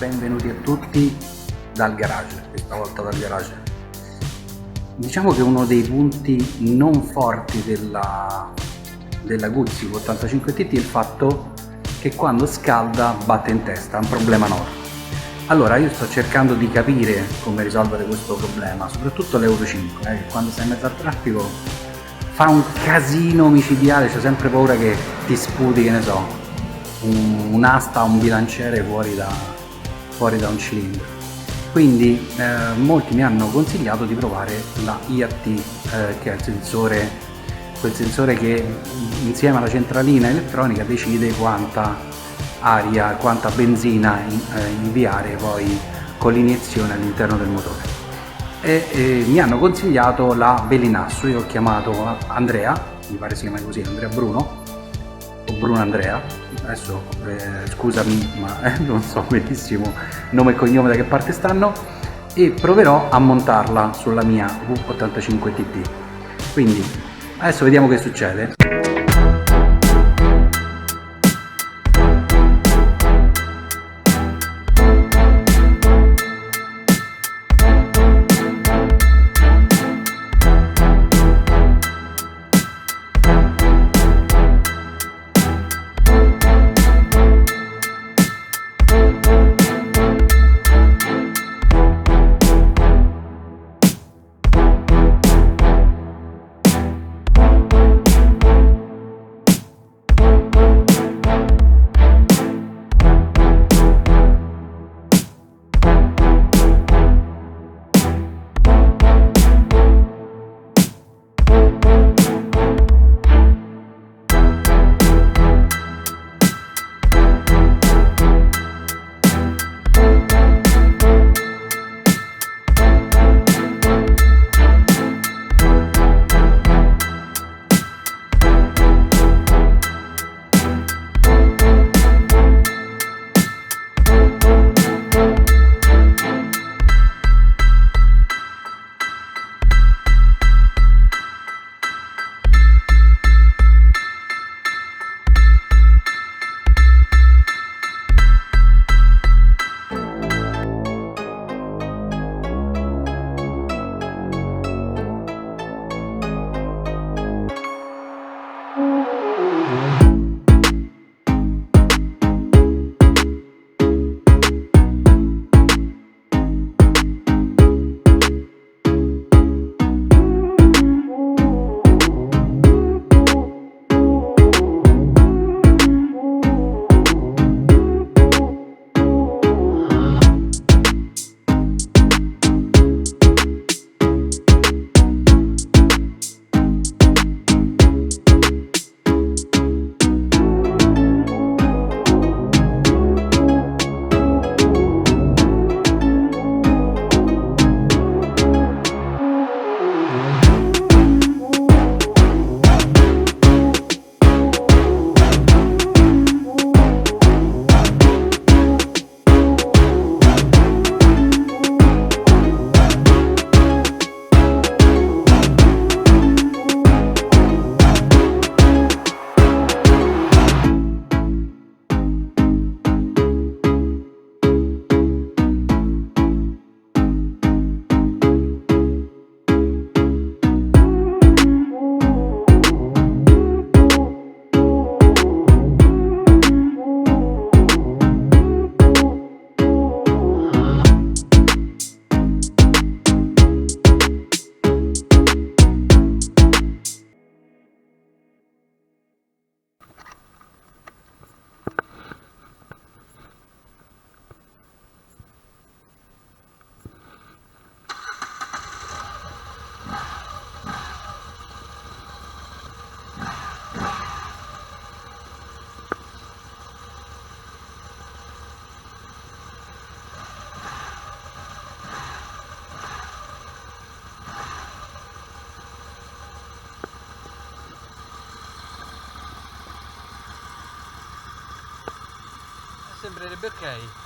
benvenuti a tutti dal garage, questa volta dal garage. Diciamo che uno dei punti non forti della Guzzi 85 TT è il fatto che quando scalda batte in testa, è un problema enorme. Allora io sto cercando di capire come risolvere questo problema, soprattutto l'Euro 5, che quando sei in mezzo al traffico fa un casino micidiale, c'ho sempre paura che ti sputi, che ne so, un'asta, un bilanciere fuori da un cilindro. Quindi molti mi hanno consigliato di provare la IAT, che è quel sensore che insieme alla centralina elettronica decide quanta aria, quanta benzina inviare poi con l'iniezione all'interno del motore. Mi hanno consigliato la Belinasso. Io ho chiamato Andrea, mi pare si chiama così, Andrea Bruno o Bruno Andrea, adesso scusami ma non so benissimo nome e cognome da che parte stanno, e proverò a montarla sulla mia V85 TT. Quindi adesso vediamo che succede. Sembrerebbe ok.